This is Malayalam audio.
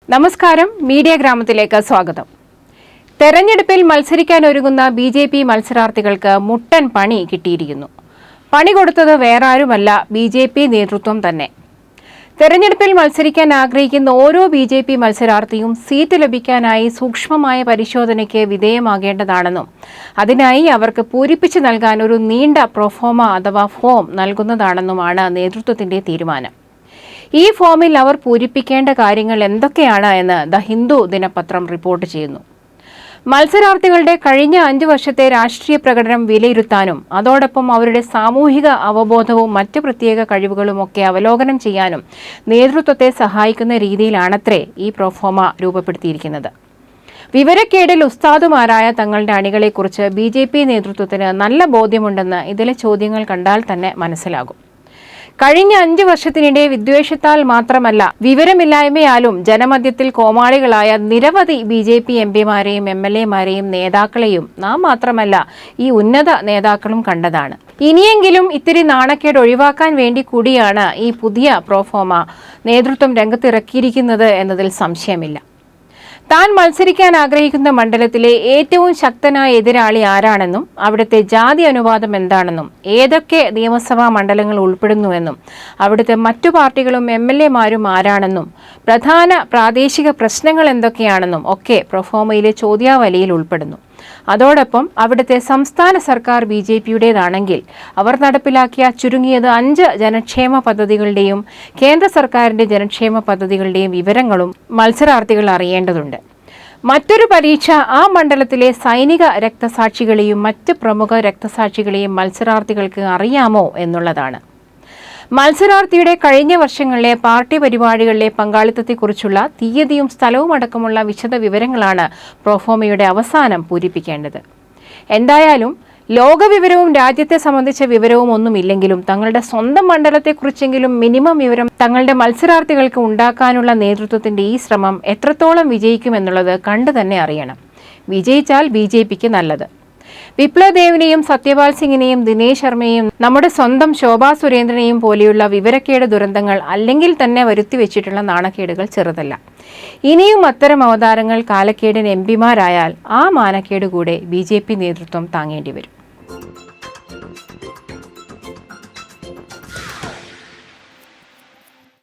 നമസ്കാരം, മീഡിയ ഗ്രാമത്തിലേക്ക് സ്വാഗതം. തെരഞ്ഞെടുപ്പിൽ മത്സരിക്കാനൊരുങ്ങുന്ന ബി.ജെ.പി. മത്സരാർത്ഥികൾക്ക് മുട്ടൻ പണി കിട്ടിയിരിക്കുന്നു. പണി കൊടുത്തത് വേറാരുമല്ല, ബി.ജെ.പി. നേതൃത്വം തന്നെ. തെരഞ്ഞെടുപ്പിൽ മത്സരിക്കാൻ ആഗ്രഹിക്കുന്ന ഓരോ ബി.ജെ.പി. മത്സരാർത്ഥിയും സീറ്റ് ലഭിക്കാനായി സൂക്ഷ്മമായ പരിശോധനയ്ക്ക് വിധേയമാകേണ്ടതാണെന്നും അതിനായി അവർക്ക് പൂരിപ്പിച്ചു നൽകാൻ ഒരു നീണ്ട പ്രൊഫോമ അഥവാ ഫോം നൽകുന്നതാണെന്നുമാണ് നേതൃത്വത്തിന്റെ തീരുമാനം. ഈ ഫോമിൽ അവർ പൂരിപ്പിക്കേണ്ട കാര്യങ്ങൾ എന്തൊക്കെയാണ് എന്ന് ദ ഹിന്ദു ദിനപത്രം റിപ്പോർട്ട് ചെയ്യുന്നു. മത്സരാർത്ഥികളുടെ കഴിഞ്ഞ 5 വർഷത്തെ രാഷ്ട്രീയ പ്രകടനം വിലയിരുത്താനും അതോടൊപ്പം അവരുടെ സാമൂഹിക അവബോധവും മറ്റ് പ്രത്യേക കഴിവുകളുമൊക്കെ അവലോകനം ചെയ്യാനും നേതൃത്വത്തെ സഹായിക്കുന്ന രീതിയിലാണത്രേ ഈ പ്രൊഫോമ രൂപപ്പെടുത്തിയിരിക്കുന്നത്. വിവരക്കേടിൽ ഉസ്താദുമാരായ തങ്ങളുടെ അണികളെക്കുറിച്ച് ബി.ജെ.പി. നേതൃത്വത്തിന് നല്ല ബോധ്യമുണ്ടെന്ന് ഇതിലെ ചോദ്യങ്ങൾ കണ്ടാൽ തന്നെ മനസ്സിലാകും. കഴിഞ്ഞ 5 വർഷത്തിനിടെ വിദ്വേഷത്താൽ മാത്രമല്ല വിവരമില്ലായ്മയാലും ജനമധ്യത്തിൽ കോമാളികളായ നിരവധി ബി.ജെ.പി. എംപിമാരെയും എം.എൽ.എമാരെയും നേതാക്കളെയും നാം മാത്രമല്ല ഈ ഉന്നത നേതാക്കളും കണ്ടതാണ്. ഇനിയെങ്കിലും ഇത്തിരി നാണക്കേട് ഒഴിവാക്കാൻ വേണ്ടി കൂടിയാണ് ഈ പുതിയ പ്രൊഫോമ നേതൃത്വം രംഗത്തിറക്കിയിരിക്കുന്നത് എന്നതിൽ സംശയമില്ല. താൻ മത്സരിക്കാൻ ആഗ്രഹിക്കുന്ന മണ്ഡലത്തിലെ ഏറ്റവും ശക്തനായ എതിരാളി ആരാണെന്നും അവിടുത്തെ ജാതി അനുപാതം എന്താണെന്നും ഏതൊക്കെ നിയമസഭാ മണ്ഡലങ്ങൾ ഉൾപ്പെടുന്നുവെന്നും അവിടുത്തെ മറ്റു പാർട്ടികളും എം.എൽ.എമാരും ആരാണെന്നും പ്രധാന പ്രാദേശിക പ്രശ്നങ്ങൾ എന്തൊക്കെയാണെന്നും ഒക്കെ പ്രൊഫോമയിലെ ചോദ്യാവലിയിൽ ഉൾപ്പെടുന്നു. അതോടൊപ്പം അവിടുത്തെ സംസ്ഥാന സർക്കാർ ബി.ജെ.പിയുടേതാണെങ്കിൽ അവർ നടപ്പിലാക്കിയ ചുരുങ്ങിയത് 5 ജനക്ഷേമ പദ്ധതികളുടെയും കേന്ദ്ര സർക്കാരിന്റെ ജനക്ഷേമ പദ്ധതികളുടെയും വിവരങ്ങളും മത്സരാർത്ഥികൾ അറിയേണ്ടതുണ്ട്. മറ്റൊരു പരീക്ഷ ആ മണ്ഡലത്തിലെ സൈനിക രക്തസാക്ഷികളെയും മറ്റ് പ്രമുഖ രക്തസാക്ഷികളെയും മത്സരാർത്ഥികൾക്ക് അറിയാമോ എന്നുള്ളതാണ്. മത്സരാർത്ഥിയുടെ കഴിഞ്ഞ വർഷങ്ങളിലെ പാർട്ടി പരിപാടികളിലെ പങ്കാളിത്തത്തെക്കുറിച്ചുള്ള തീയതിയും സ്ഥലവും അടക്കമുള്ള വിശദ വിവരങ്ങളാണ് പ്രൊഫോമയുടെ അവസാനം പൂരിപ്പിക്കേണ്ടത്. എന്തായാലും ലോകവിവരവും രാജ്യത്തെ സംബന്ധിച്ച വിവരവും ഒന്നുമില്ലെങ്കിലും തങ്ങളുടെ സ്വന്തം മണ്ഡലത്തെക്കുറിച്ചെങ്കിലും മിനിമം വിവരം തങ്ങളുടെ മത്സരാർത്ഥികൾക്ക് ഉണ്ടാക്കാനുള്ള നേതൃത്വത്തിന്റെ ഈ ശ്രമം എത്രത്തോളം വിജയിക്കുമെന്നുള്ളത് കണ്ടു തന്നെ അറിയണം. വിജയിച്ചാൽ ബി.ജെ.പിക്ക് നല്ലത്. വിപ്ലവ് ദേവിനെയും സത്യപാൽ സിംഗിനെയും ദിനേശ് ശർമ്മയെയും നമ്മുടെ സ്വന്തം ശോഭാ സുരേന്ദ്രനെയും പോലെയുള്ള വിവരക്കേട് ദുരന്തങ്ങൾ അല്ലെങ്കിൽ തന്നെ വരുത്തിവെച്ചിട്ടുള്ള നാണക്കേടുകൾ ചെറുതല്ല. ഇനിയും അത്തരം അവതാരങ്ങൾ കാലക്കേടിന് എംപിമാരായാൽ ആ മാനക്കേട് കൂടെ ബി.ജെ.പി. നേതൃത്വം താങ്ങേണ്ടി വരും.